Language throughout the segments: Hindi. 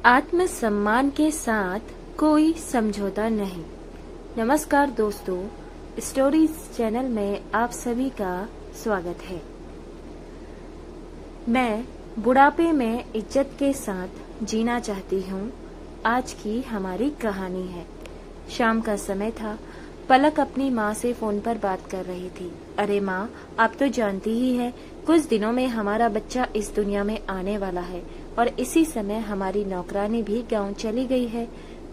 आत्मसम्मान के साथ कोई समझौता नहीं। नमस्कार दोस्तों, स्टोरीज चैनल में आप सभी का स्वागत है। मैं बुढ़ापे में इज्जत के साथ जीना चाहती हूँ। आज की हमारी कहानी है। शाम का समय था। पलक अपनी माँ से फोन पर बात कर रही थी। अरे माँ, आप तो जानती ही है, कुछ दिनों में हमारा बच्चा इस दुनिया में आने वाला है और इसी समय हमारी नौकरानी भी गांव चली गई है।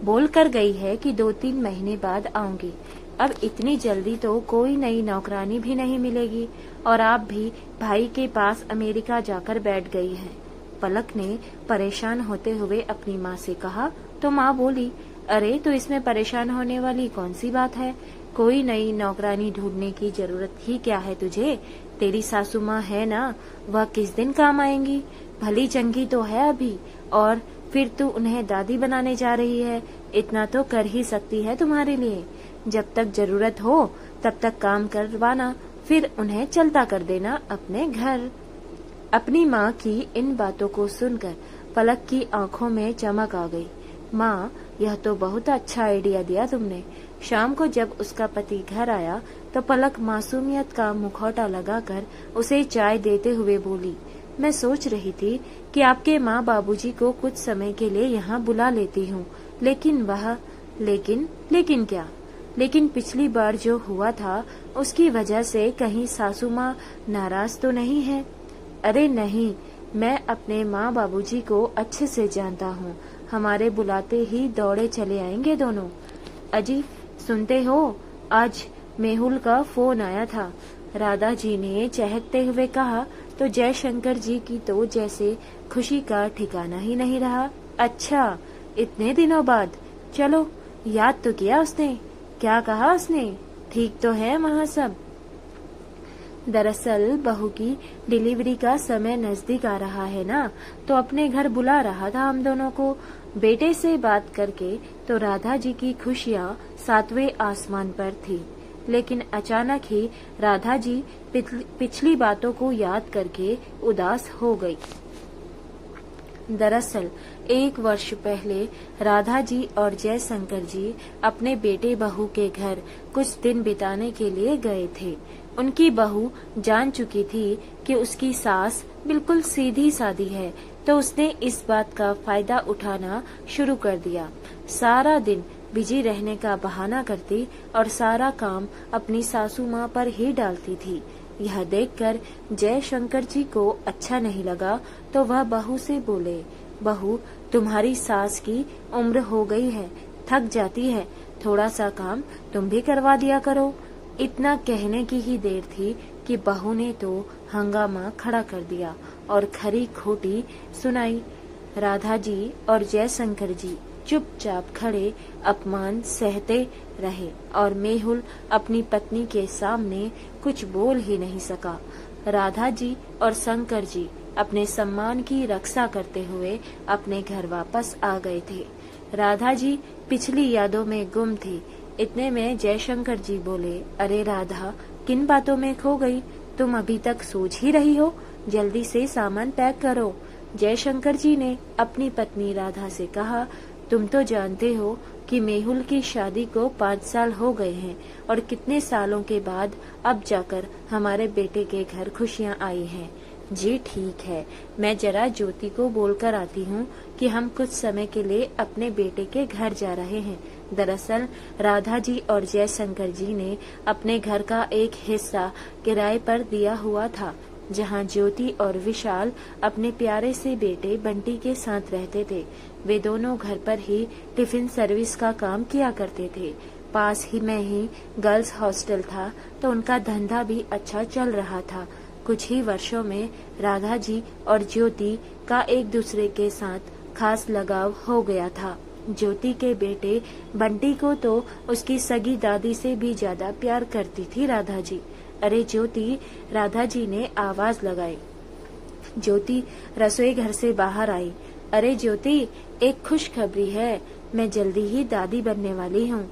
बोल कर गई है कि 2-3 महीने बाद आऊंगी। अब इतनी जल्दी तो कोई नई नौकरानी भी नहीं मिलेगी और आप भी भाई के पास अमेरिका जाकर बैठ गई हैं। पलक ने परेशान होते हुए अपनी माँ से कहा तो माँ बोली, अरे तो इसमें परेशान होने वाली कौन सी बात है। कोई नई नौकरानी ढूंढने की जरूरत ही क्या है तुझे। तेरी सासू माँ है ना, वह किस दिन काम आएंगी। भली चंगी तो है अभी, और फिर तू उन्हें दादी बनाने जा रही है। इतना तो कर ही सकती है तुम्हारे लिए। जब तक जरूरत हो तब तक काम करवाना, फिर उन्हें चलता कर देना अपने घर। अपनी माँ की इन बातों को सुनकर पलक की आंखों में चमक आ गई। माँ, यह तो बहुत अच्छा आइडिया दिया तुमने। शाम को जब उसका पति घर आया तो पलक मासूमियत का मुखौटा लगाकर उसे चाय देते हुए बोली, मैं सोच रही थी कि आपके माँ बाबूजी को कुछ समय के लिए यहाँ बुला लेती हूँ, लेकिन लेकिन क्या। लेकिन पिछली बार जो हुआ था उसकी वजह से कहीं सासू माँ नाराज तो नहीं है। अरे नहीं, मैं अपने माँ बाबूजी को अच्छे से जानता हूँ। हमारे बुलाते ही दौड़े चले आएंगे दोनों। अजी सुनते हो, आज मेहुल का फोन आया था। राधा जी ने चहकते हुए कहा तो जयशंकर जी की तो जैसे खुशी का ठिकाना ही नहीं रहा। अच्छा, इतने दिनों बाद, चलो याद तो किया उसने। क्या कहा उसने? ठीक तो है वहाँ सब? दरअसल बहू की डिलीवरी का समय नजदीक आ रहा है ना, तो अपने घर बुला रहा था हम दोनों को। बेटे से बात करके तो राधा जी की खुशियाँ 7वें आसमान पर थी, लेकिन अचानक ही राधा जी पिछली बातों को याद करके उदास हो गई। दरअसल 1 वर्ष पहले राधा जी और जयशंकर जी अपने बेटे बहू के घर कुछ दिन बिताने के लिए गए थे। उनकी बहू जान चुकी थी कि उसकी सास बिल्कुल सीधी सादी है, तो उसने इस बात का फायदा उठाना शुरू कर दिया। सारा दिन बिजी रहने का बहाना करती और सारा काम अपनी सासू माँ पर ही डालती थी। यह देखकर जयशंकर जी को अच्छा नहीं लगा, तो वह बहू से बोले, बहू, तुम्हारी सास की उम्र हो गई है, थक जाती है, थोड़ा सा काम तुम भी करवा दिया करो। इतना कहने की ही देर थी कि बहू ने तो हंगामा खड़ा कर दिया और खरी खोटी सुनाई। राधा जी और जयशंकर जी चुपचाप खड़े अपमान सहते रहे और मेहुल अपनी पत्नी के सामने कुछ बोल ही नहीं सका। राधा जी और शंकर जी अपने सम्मान की रक्षा करते हुए अपने घर वापस आ गए थे। राधा जी पिछली यादों में गुम थी। इतने में जयशंकर जी बोले, अरे राधा, किन बातों में खो गई? तुम अभी तक सोच ही रही हो? जल्दी से सामान पैक करो। जयशंकर जी ने अपनी पत्नी राधा से कहा, तुम तो जानते हो कि मेहुल की शादी को 5 साल हो गए हैं और कितने सालों के बाद अब जाकर हमारे बेटे के घर खुशियाँ आई हैं। जी ठीक है, मैं जरा ज्योति को बोलकर आती हूँ कि हम कुछ समय के लिए अपने बेटे के घर जा रहे हैं। दरअसल राधा जी और जयशंकर जी ने अपने घर का एक हिस्सा किराए पर दिया हुआ था, जहाँ ज्योति और विशाल अपने प्यारे से बेटे बंटी के साथ रहते थे। वे दोनों घर पर ही टिफिन सर्विस का काम किया करते थे। पास ही में ही गर्ल्स हॉस्टल था, तो उनका धंधा भी अच्छा चल रहा था। कुछ ही वर्षों में राधा जी और ज्योति का एक दूसरे के साथ खास लगाव हो गया था। ज्योति के बेटे बंटी को तो उसकी सगी दादी से भी ज्यादा प्यार करती थी राधा जी। अरे ज्योति, राधा जी ने आवाज लगाई। ज्योति रसोई घर से बाहर आई। अरे ज्योति, एक खुशखबरी है, मैं जल्दी ही दादी बनने वाली हूँ।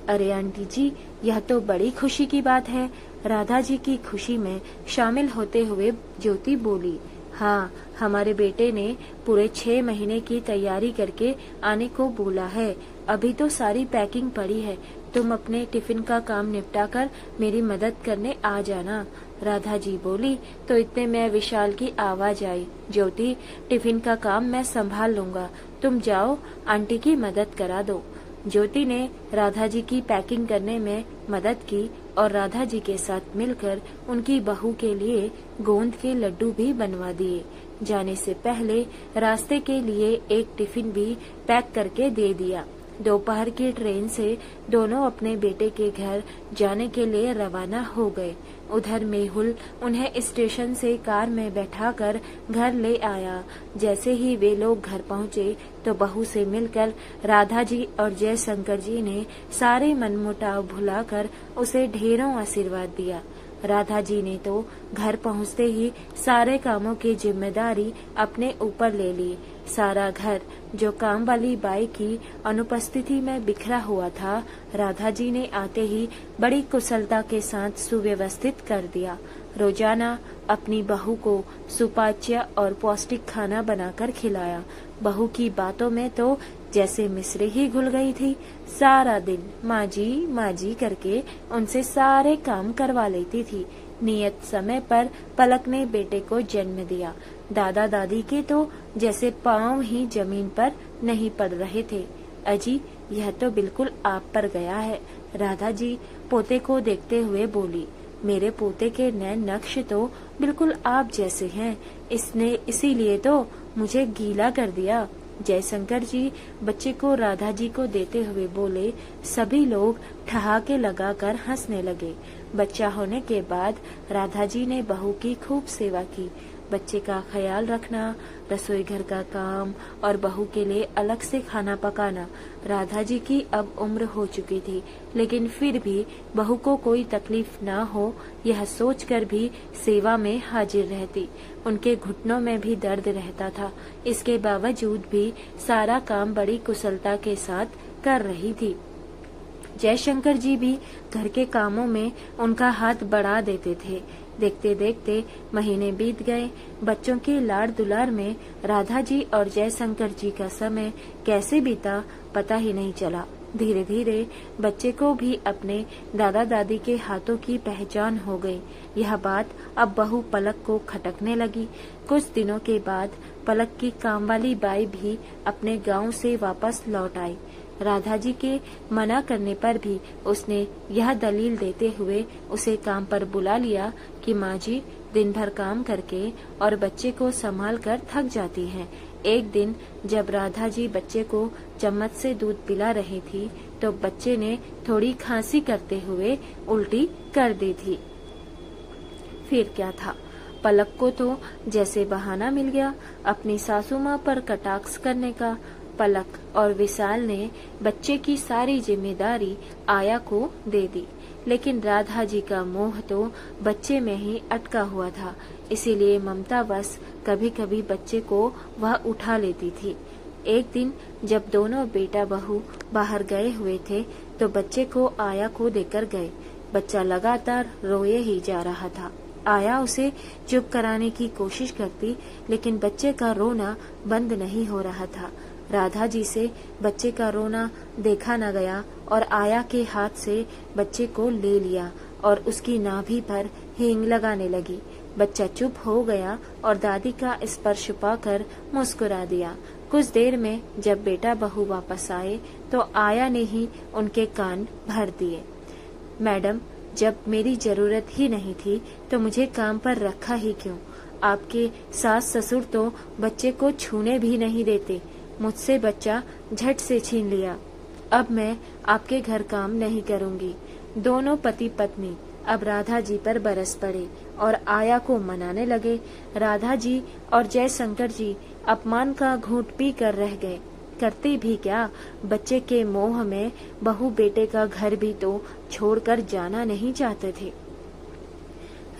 अरे आंटी जी, यह तो बड़ी खुशी की बात है। राधा जी की खुशी में शामिल होते हुए ज्योति बोली, हाँ, हमारे बेटे ने पूरे 6 महीने की तैयारी करके आने को बोला है। अभी तो सारी पैकिंग पड़ी है। तुम अपने टिफिन का काम निपटा कर मेरी मदद करने आ जाना। राधा जी बोली तो इतने में विशाल की आवाज आई, ज्योति, टिफिन का काम मैं संभाल लूंगा, तुम जाओ आंटी की मदद करा दो। ज्योति ने राधा जी की पैकिंग करने में मदद की और राधा जी के साथ मिलकर उनकी बहू के लिए गोंद के लड्डू भी बनवा दिए। जाने से पहले रास्ते के लिए एक टिफिन भी पैक करके दे दिया। दोपहर की ट्रेन से दोनों अपने बेटे के घर जाने के लिए रवाना हो गए। उधर मेहुल उन्हें स्टेशन से कार में बैठाकर घर ले आया। जैसे ही वे लोग घर पहुंचे तो बहू से मिलकर राधा जी और जयशंकर जी ने सारे मनमुटाव भुलाकर उसे ढेरों आशीर्वाद दिया। राधा जी ने तो घर पहुंचते ही सारे कामों की जिम्मेदारी अपने ऊपर ले ली। सारा घर जो काम वाली बाई की अनुपस्थिति में बिखरा हुआ था, राधा जी ने आते ही बड़ी कुशलता के साथ सुव्यवस्थित कर दिया। रोजाना अपनी बहू को सुपाच्य और पौष्टिक खाना बनाकर खिलाया। बहू की बातों में तो जैसे मिश्री ही घुल गई थी। सारा दिन माँ जी करके उनसे सारे काम करवा लेती थी। नियत समय पर पलक ने बेटे को जन्म दिया। दादा दादी के तो जैसे पांव ही जमीन पर नहीं पड़ रहे थे। अजी, यह तो बिल्कुल आप पर गया है। राधा जी पोते को देखते हुए बोली, मेरे पोते के नैन नक्श तो बिल्कुल आप जैसे हैं। इसने इसीलिए तो मुझे गीला कर दिया। जयशंकर जी बच्चे को राधा जी को देते हुए बोले। सभी लोग ठहाके लगाकर हंसने लगे। बच्चा होने के बाद राधा जी ने बहू की खूब सेवा की। बच्चे का ख्याल रखना, रसोई घर का काम और बहू के लिए अलग से खाना पकाना। राधा जी की अब उम्र हो चुकी थी, लेकिन फिर भी बहू को कोई तकलीफ ना हो यह सोचकर भी सेवा में हाजिर रहती। उनके घुटनों में भी दर्द रहता था, इसके बावजूद भी सारा काम बड़ी कुशलता के साथ कर रही थी। जयशंकर जी भी घर के कामों में उनका हाथ बढ़ा देते थे। देखते देखते महीने बीत गए। बच्चों के लाड़ दुलार में राधा जी और जयशंकर जी का समय कैसे बीता पता ही नहीं चला। धीरे धीरे बच्चे को भी अपने दादा दादी के हाथों की पहचान हो गई। यह बात अब बहू पलक को खटकने लगी। कुछ दिनों के बाद पलक की कामवाली बाई भी अपने गांव से वापस लौट आई। राधा जी के मना करने पर भी उसने यह दलील देते हुए उसे काम पर बुला लिया कि माँ जी दिन भर काम करके और बच्चे को संभाल कर थक जाती हैं। एक दिन जब राधा जी बच्चे को चम्मच से दूध पिला रही थी तो बच्चे ने थोड़ी खांसी करते हुए उल्टी कर दी थी। फिर क्या था, पलक को तो जैसे बहाना मिल गया अपनी सासू माँ पर कटाक्ष करने का। पलक और विशाल ने बच्चे की सारी जिम्मेदारी आया को दे दी, लेकिन राधा जी का मोह तो बच्चे में ही अटका हुआ था। इसीलिए ममतावश कभी कभी बच्चे को वह उठा लेती थी। एक दिन जब दोनों बेटा बहू बाहर गए हुए थे तो बच्चे को आया को देकर गए। बच्चा लगातार रोए ही जा रहा था। आया उसे चुप कराने की कोशिश करती, लेकिन बच्चे का रोना बंद नहीं हो रहा था। राधा जी से बच्चे का रोना देखा न गया और आया के हाथ से बच्चे को ले लिया और उसकी नाभि पर हींग लगाने लगी। बच्चा चुप हो गया और दादी का स्पर्श पाकर मुस्कुरा दिया। कुछ देर में जब बेटा बहू वापस आए तो आया ने ही उनके कान भर दिए। मैडम, जब मेरी जरूरत ही नहीं थी तो मुझे काम पर रखा ही क्यों? आपके सास ससुर तो बच्चे को छूने भी नहीं देते। मुझसे बच्चा झट से छीन लिया। अब मैं आपके घर काम नहीं करूंगी। दोनों पति पत्नी अब राधा जी पर बरस पड़े और आया को मनाने लगे। राधा जी और जयशंकर जी अपमान का घूंट पी कर रह गए। करते भी क्या, बच्चे के मोह में बहू बेटे का घर भी तो छोड़कर जाना नहीं चाहते थे।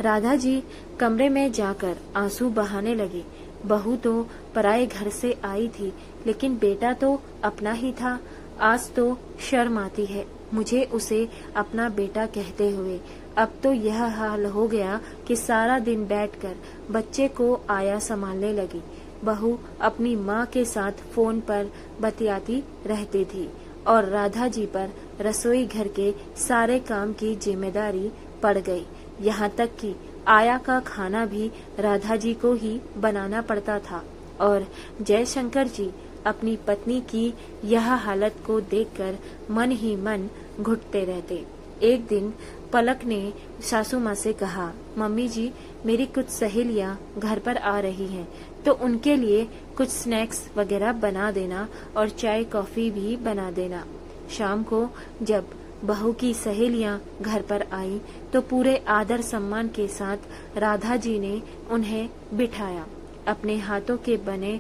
राधा जी कमरे में जाकर आंसू बहाने लगी। बहू तो पराए घर से आई थी, लेकिन बेटा तो अपना ही था। आज तो शर्म आती है मुझे उसे अपना बेटा कहते हुए। अब तो यह हाल हो गया कि सारा दिन बैठकर बच्चे को आया संभालने लगी। बहू अपनी माँ के साथ फोन पर बतियाती रहती थी और राधा जी पर रसोई घर के सारे काम की जिम्मेदारी पड़ गई। यहाँ तक कि आया का खाना भी राधा जी को ही बनाना पड़ता था और जयशंकर जी अपनी पत्नी की यह हालत को देखकर मन ही मन घुटते रहते। एक दिन पलक ने सासू माँ से कहा, मम्मी जी, मेरी कुछ सहेलियाँ घर पर आ रही हैं, तो उनके लिए कुछ स्नैक्स वगैरह बना देना और चाय कॉफी भी बना देना। शाम को जब बहू की सहेलियाँ घर पर आई तो पूरे आदर सम्मान के साथ राधा जी ने उन्हें बिठाया, अपने हाथों के बने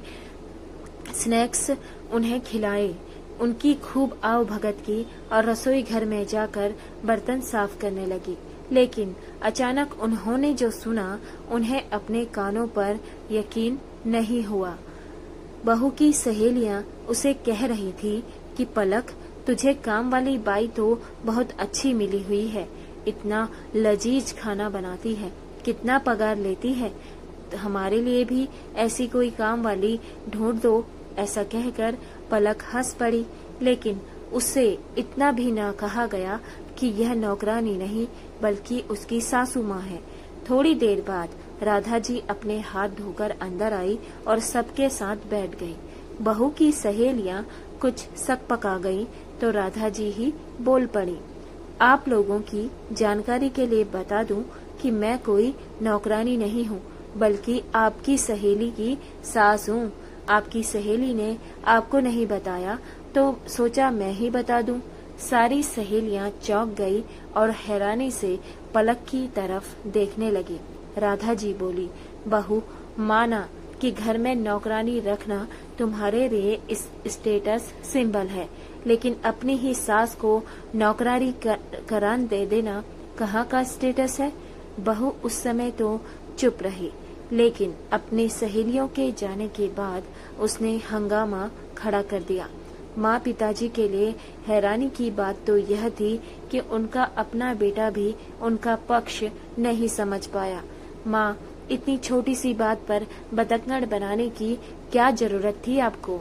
स्नैक्स उन्हें खिलाए, उनकी खूब आव भगत की और रसोई घर में जाकर बर्तन साफ करने लगी। लेकिन अचानक उन्होंने जो सुना उन्हें अपने कानों पर यकीन नहीं हुआ। बहू की सहेलियां उसे कह रही थी कि पलक, तुझे काम वाली बाई तो बहुत अच्छी मिली हुई है, इतना लजीज खाना बनाती है, कितना पगार लेती है, हमारे लिए भी ऐसी कोई काम वाली ढूंढ दो। ऐसा कहकर पलक हंस पड़ी, लेकिन उससे इतना भी न कहा गया कि यह नौकरानी नहीं बल्कि उसकी सासू माँ है। थोड़ी देर बाद राधा जी अपने हाथ धोकर अंदर आई और सबके साथ बैठ गई। बहू की सहेलियाँ कुछ सकपका गई तो राधा जी ही बोल पड़ी, आप लोगों की जानकारी के लिए बता दूं कि मैं कोई नौकरानी नहीं हूँ, बल्कि आपकी सहेली की सास हूँ। आपकी सहेली ने आपको नहीं बताया तो सोचा मैं ही बता दूं। सारी सहेलियां चौंक गई और हैरानी से पलक की तरफ देखने लगी। राधा जी बोली, बहू, माना कि घर में नौकरानी रखना तुम्हारे लिए इस स्टेटस सिंबल है, लेकिन अपनी ही सास को नौकरानी करान दे देना कहाँ का स्टेटस है। बहू उस समय तो चुप रही, लेकिन अपनी सहेलियों के जाने के बाद उसने हंगामा खड़ा कर दिया। माँ पिताजी के लिए हैरानी की बात तो यह थी कि उनका अपना बेटा भी उनका पक्ष नहीं समझ पाया। माँ, इतनी छोटी सी बात पर बतंगड़ बनाने की क्या जरूरत थी आपको?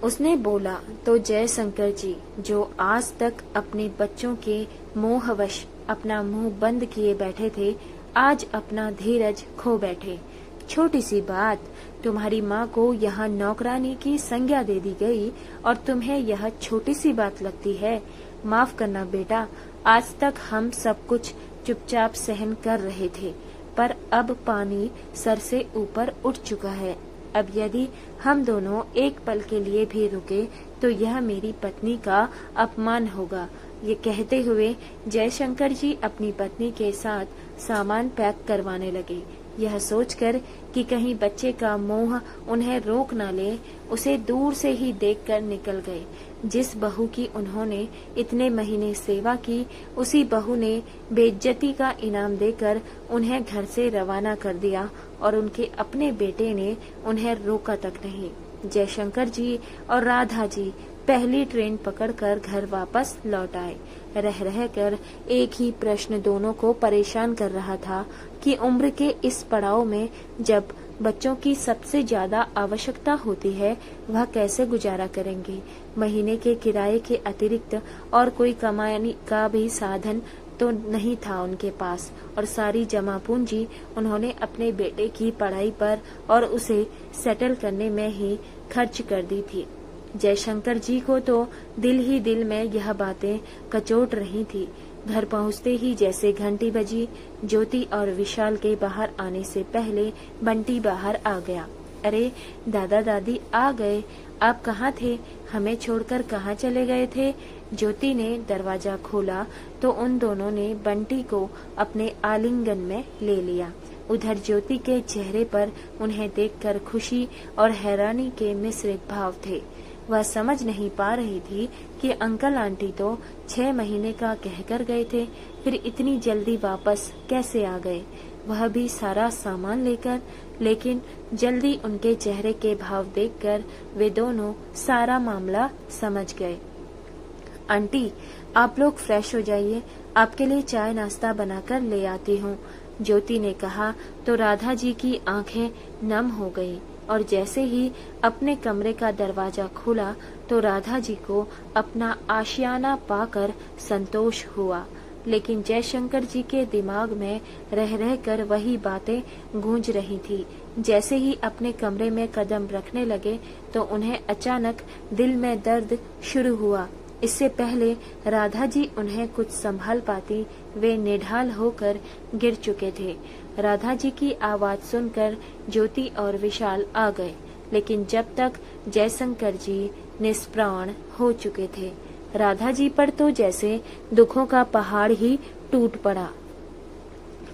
उसने बोला तो जयशंकर जी, जो आज तक अपने बच्चों के मोहवश अपना मुंह बंद किए बैठे थे, आज अपना धीरज खो बैठे। छोटी सी बात, तुम्हारी माँ को यहाँ नौकरानी की संज्ञा दे दी गई और तुम्हें यह छोटी सी बात लगती है। माफ करना बेटा, आज तक हम सब कुछ चुपचाप सहन कर रहे थे, पर अब पानी सर से ऊपर उठ चुका है। अब यदि हम दोनों एक पल के लिए भी रुके तो यह मेरी पत्नी का अपमान होगा। ये कहते हुए जयशंकर जी अपनी पत्नी के साथ सामान पैक करवाने लगे। यह सोचकर कि कहीं बच्चे का मोह उन्हें रोक न ले, उसे दूर से ही देखकर निकल गए। जिस बहू की उन्होंने इतने महीने सेवा की, उसी बहू ने बेइज्जती का इनाम देकर उन्हें घर से रवाना कर दिया और उनके अपने बेटे ने उन्हें रोका तक नहीं। जयशंकर जी और राधा जी पहली ट्रेन पकड़कर घर वापस लौट आए। रह कर एक ही प्रश्न दोनों को परेशान कर रहा था कि उम्र के इस पड़ाव में जब बच्चों की सबसे ज्यादा आवश्यकता होती है, वह कैसे गुजारा करेंगे। महीने के किराए के अतिरिक्त और कोई कमाने का भी साधन तो नहीं था उनके पास, और सारी जमा पूंजी उन्होंने अपने बेटे की पढ़ाई पर और उसे सेटल करने में ही खर्च कर दी थी। जयशंकर जी को तो दिल ही दिल में यह बातें कचोट रही थी। घर पहुंचते ही जैसे घंटी बजी, ज्योति और विशाल के बाहर आने से पहले बंटी बाहर आ गया। अरे दादा दादी आ गए, आप कहाँ थे? हमें छोड़कर कहाँ चले गए थे? ज्योति ने दरवाजा खोला तो उन दोनों ने बंटी को अपने आलिंगन में ले लिया। उधर ज्योति के चेहरे पर उन्हें देखकर खुशी और हैरानी के मिश्रित भाव थे। वह समझ नहीं पा रही थी कि अंकल आंटी तो 6 महीने का कहकर गए थे, फिर इतनी जल्दी वापस कैसे आ गए, वह भी सारा सामान लेकर। लेकिन जल्दी उनके चेहरे के भाव देखकर वे दोनों सारा मामला समझ गए। आंटी, आप लोग फ्रेश हो जाइए, आपके लिए चाय नाश्ता बनाकर ले आती हूँ। ज्योति ने कहा तो राधा जी की आंखें नम हो गई और जैसे ही अपने कमरे का दरवाजा खुला तो राधा जी को अपना आशियाना पाकर संतोष हुआ। लेकिन जयशंकर जी के दिमाग में रह रह कर वही बातें गूंज रही थी। जैसे ही अपने कमरे में कदम रखने लगे तो उन्हें अचानक दिल में दर्द शुरू हुआ। इससे पहले राधा जी उन्हें कुछ संभाल पाती, वे निढाल होकर गिर चुके थे। राधा जी की आवाज सुनकर ज्योति और विशाल आ गए, लेकिन जब तक जयशंकर जी निष्प्राण हो चुके थे। राधा जी पर तो जैसे दुखों का पहाड़ ही टूट पड़ा।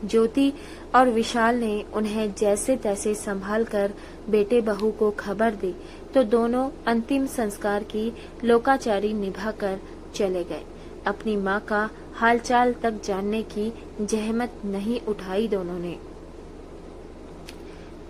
ज्योति और विशाल ने उन्हें जैसे तैसे संभाल कर बेटे बहू को खबर दी तो दोनों अंतिम संस्कार की लोकाचारी निभाकर चले गए। अपनी माँ का हालचाल तक जानने की जहमत नहीं उठाई दोनों ने,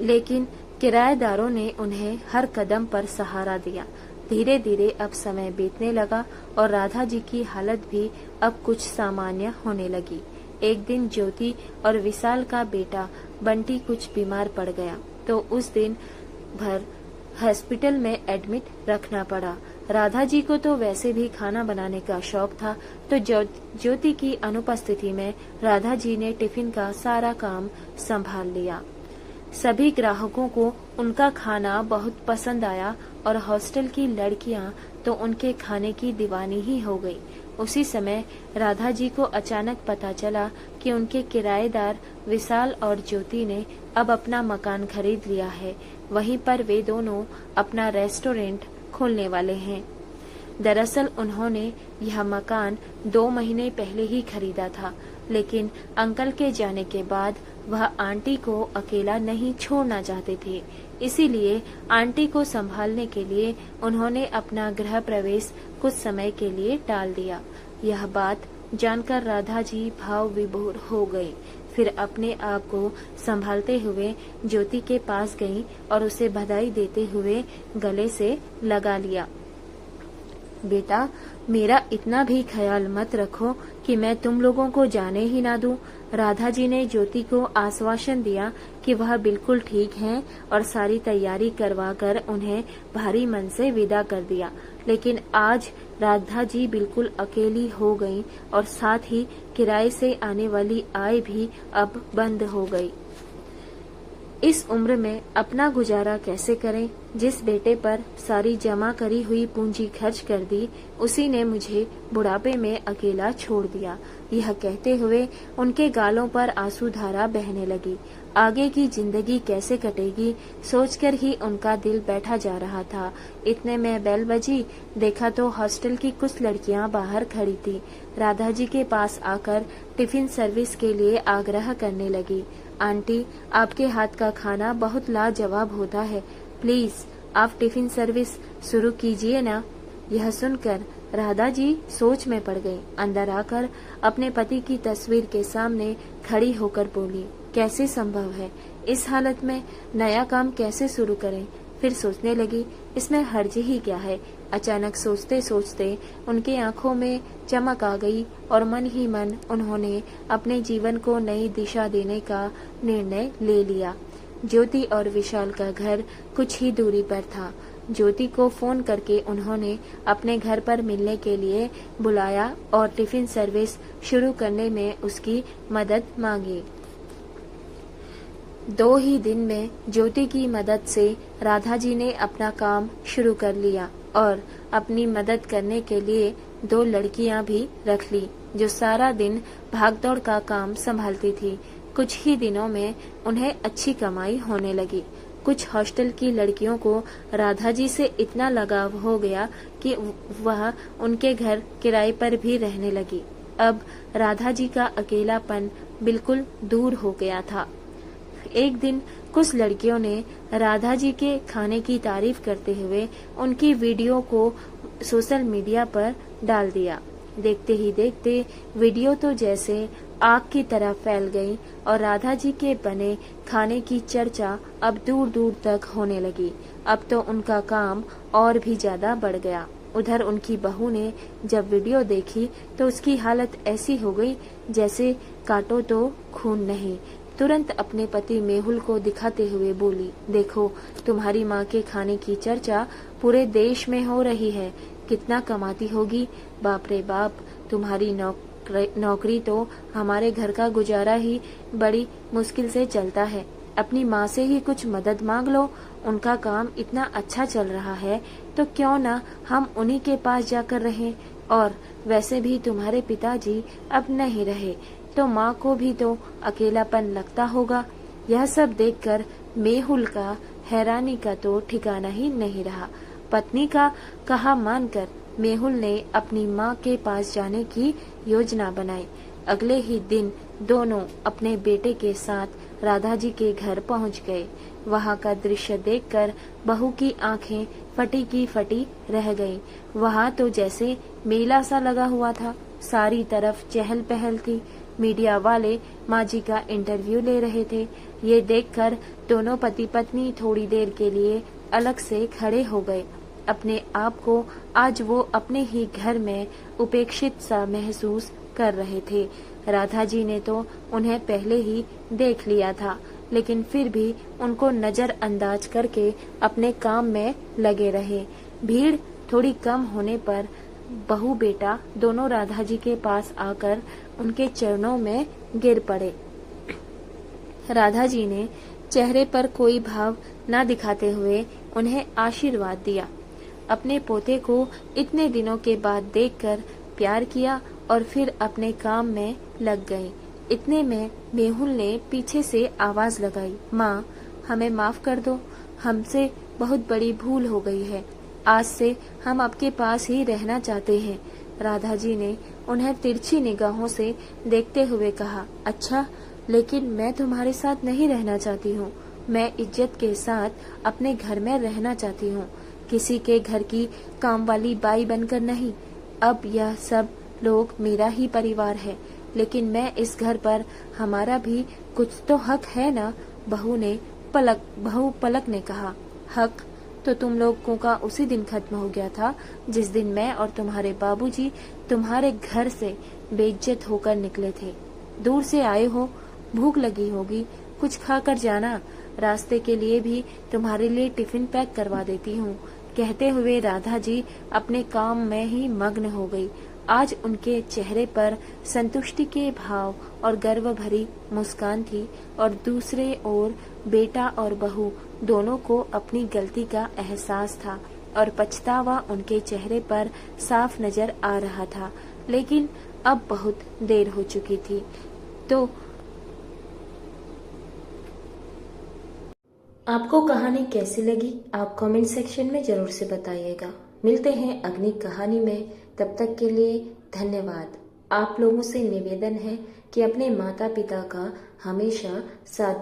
लेकिन किराएदारों ने उन्हें हर कदम पर सहारा दिया। धीरे धीरे अब समय बीतने लगा और राधा जी की हालत भी अब कुछ सामान्य होने लगी। एक दिन ज्योति और विशाल का बेटा बंटी कुछ बीमार पड़ गया तो उस दिन भर हॉस्पिटल में एडमिट रखना पड़ा। राधा जी को तो वैसे भी खाना बनाने का शौक था, तो ज्योति की अनुपस्थिति में राधा जी ने टिफिन का सारा काम संभाल लिया। सभी ग्राहकों को उनका खाना बहुत पसंद आया और हॉस्टल की लड़कियां तो उनके खाने की दीवानी ही हो गई। उसी समय राधा जी को अचानक पता चला कि उनके किराएदार विशाल और ज्योति ने अब अपना मकान खरीद लिया है। वहीं पर वे दोनों अपना रेस्टोरेंट खोलने वाले हैं। दरअसल उन्होंने यह मकान 2 महीने पहले ही खरीदा था, लेकिन अंकल के जाने के बाद वह आंटी को अकेला नहीं छोड़ना चाहते थे। इसीलिए आंटी को संभालने के लिए उन्होंने अपना गृह प्रवेश कुछ समय के लिए टाल दिया। यह बात जानकर राधा जी भाव विभोर हो गई। फिर अपने आप को संभालते हुए ज्योति के पास गई और उसे बधाई देते हुए गले से लगा लिया। बेटा, मेरा इतना भी ख्याल मत रखो कि मैं तुम लोगों को जाने ही ना दूं। राधा जी ने ज्योति को आश्वासन दिया कि वह बिल्कुल ठीक हैं और सारी तैयारी करवाकर उन्हें भारी मन से विदा कर दिया। लेकिन आज राधा जी बिल्कुल अकेली हो गईं और साथ ही किराए से आने वाली आय भी अब बंद हो गई। इस उम्र में अपना गुजारा कैसे करें? जिस बेटे पर सारी जमा करी हुई पूंजी खर्च कर दी, उसी ने मुझे बुढ़ापे में अकेला छोड़ दिया। यह कहते हुए उनके गालों पर आंसू धारा बहने लगी। आगे की जिंदगी कैसे कटेगी सोचकर ही उनका दिल बैठा जा रहा था। इतने में बेल बजी। देखा तो हॉस्टल की कुछ लड़कियां बाहर खड़ी थी। राधा जी के पास आकर टिफिन सर्विस के लिए आग्रह करने लगी। आंटी, आपके हाथ का खाना बहुत लाजवाब होता है, प्लीज आप टिफिन सर्विस शुरू कीजिए ना। यह सुनकर राधा जी सोच में पड़ गई। अंदर आकर अपने पति की तस्वीर के सामने खड़ी होकर बोली, कैसे संभव है? इस हालत में नया काम कैसे शुरू करें? फिर सोचने लगी, इसमें हर्ज ही क्या है। अचानक सोचते सोचते उनकी आंखों में चमक आ गई और मन ही मन उन्होंने अपने जीवन को नई दिशा देने का निर्णय ले लिया। ज्योति और विशाल का घर कुछ ही दूरी पर था। ज्योति को फोन करके उन्होंने अपने घर पर मिलने के लिए बुलाया और टिफिन सर्विस शुरू करने में उसकी मदद मांगी। 2 ही दिन में ज्योति की मदद से राधा जी ने अपना काम शुरू कर लिया और अपनी मदद करने के लिए 2 लड़कियां भी रख ली, जो सारा दिन भागदौड़ का काम संभालती थी। कुछ ही दिनों में उन्हें अच्छी कमाई होने लगी। कुछ हॉस्टल की लड़कियों को राधा जी से इतना लगाव हो गया कि वह उनके घर किराए पर भी रहने लगी। अब राधा जी का अकेलापन बिल्कुल दूर हो गया था। एक दिन कुछ लड़कियों ने राधा जी के खाने की तारीफ करते हुए उनकी वीडियो को सोशल मीडिया पर डाल दिया। देखते ही देखते वीडियो तो जैसे आग की तरह फैल गई और राधा जी के बने खाने की चर्चा अब दूर दूर तक होने लगी। अब तो उनका काम और भी ज्यादा बढ़ गया। उधर उनकी बहू ने जब वीडियो देखी तो उसकी हालत ऐसी हो गई जैसे काटो तो खून नहीं। तुरंत अपने पति मेहुल को दिखाते हुए बोली, देखो तुम्हारी माँ के खाने की चर्चा पूरे देश में हो रही है, कितना कमाती होगी। बाप रे बाप, तुम्हारी नौकरी तो हमारे घर का गुजारा ही बड़ी मुश्किल से चलता है। अपनी माँ से ही कुछ मदद मांग लो, उनका काम इतना अच्छा चल रहा है तो क्यों ना हम उन्हीं के पास जाकर रहें। और वैसे भी तुम्हारे पिताजी अब नहीं रहे तो माँ को भी तो अकेलापन लगता होगा। यह सब देखकर मेहुल का हैरानी का तो ठिकाना ही नहीं रहा। पत्नी का कहा मानकर मेहुल ने अपनी माँ के पास जाने की योजना बनाई। अगले ही दिन दोनों अपने बेटे के साथ राधा जी के घर पहुंच गए। वहां का दृश्य देखकर बहू की आंखें फटी की फटी रह गईं। वहां तो जैसे मेला सा लगा हुआ था, सारी तरफ चहल पहल थी। मीडिया वाले माँ जी का इंटरव्यू ले रहे थे। ये देखकर दोनों पति पत्नी थोड़ी देर के लिए अलग से खड़े हो गए। अपने आप को आज वो अपने ही घर में उपेक्षित सा महसूस कर रहे थे। राधा जी ने तो उन्हें पहले ही देख लिया था, लेकिन फिर भी उनको नजरअंदाज करके अपने काम में लगे रहे। भीड़ थोड़ी कम होने पर बहू बेटा दोनों राधा जी के पास आकर उनके चरणों में गिर पड़े। राधा जी ने चेहरे पर कोई भाव न दिखाते हुए उन्हें आशीर्वाद दिया। अपने पोते को इतने दिनों के बाद देखकर प्यार किया और फिर अपने काम में लग गई। इतने में मेहुल ने पीछे से आवाज लगाई, माँ हमें माफ कर दो, हमसे बहुत बड़ी भूल हो गई है। आज से हम आपके पास ही रहना चाहते हैं। राधा जी ने उन्हें तिरछी निगाहों से देखते हुए कहा, अच्छा, लेकिन मैं तुम्हारे साथ नहीं रहना चाहती हूँ। मैं इज्जत के साथ अपने घर में रहना चाहती हूँ, किसी के घर की काम वाली बाई बनकर नहीं। अब यह सब लोग मेरा ही परिवार है, लेकिन मैं इस घर पर हमारा भी कुछ तो हक है ना। बहू पलक ने कहा, हक तो तुम लोगों का उसी दिन खत्म हो गया था जिस दिन मैं और तुम्हारे बाबूजी तुम्हारे घर से बेइज्जत होकर निकले थे। दूर से आए हो, भूख लगी होगी, कुछ खाकर जाना, रास्ते के लिए भी तुम्हारे लिए टिफिन पैक करवा देती हूँ। कहते हुए राधा जी अपने काम में ही मग्न हो गई। आज उनके चेहरे पर संतुष्टि के भाव और गर्व भरी मुस्कान थी, और दूसरे ओर बेटा और बहू दोनों को अपनी गलती का एहसास था और पछतावा उनके चेहरे पर साफ नजर आ रहा था। लेकिन अब बहुत देर हो चुकी थी। तो आपको कहानी कैसी लगी आप कमेंट सेक्शन में जरूर से बताइएगा। मिलते हैं अगली कहानी में, तब तक के लिए धन्यवाद। आप लोगों से निवेदन है कि अपने माता पिता का हमेशा साथ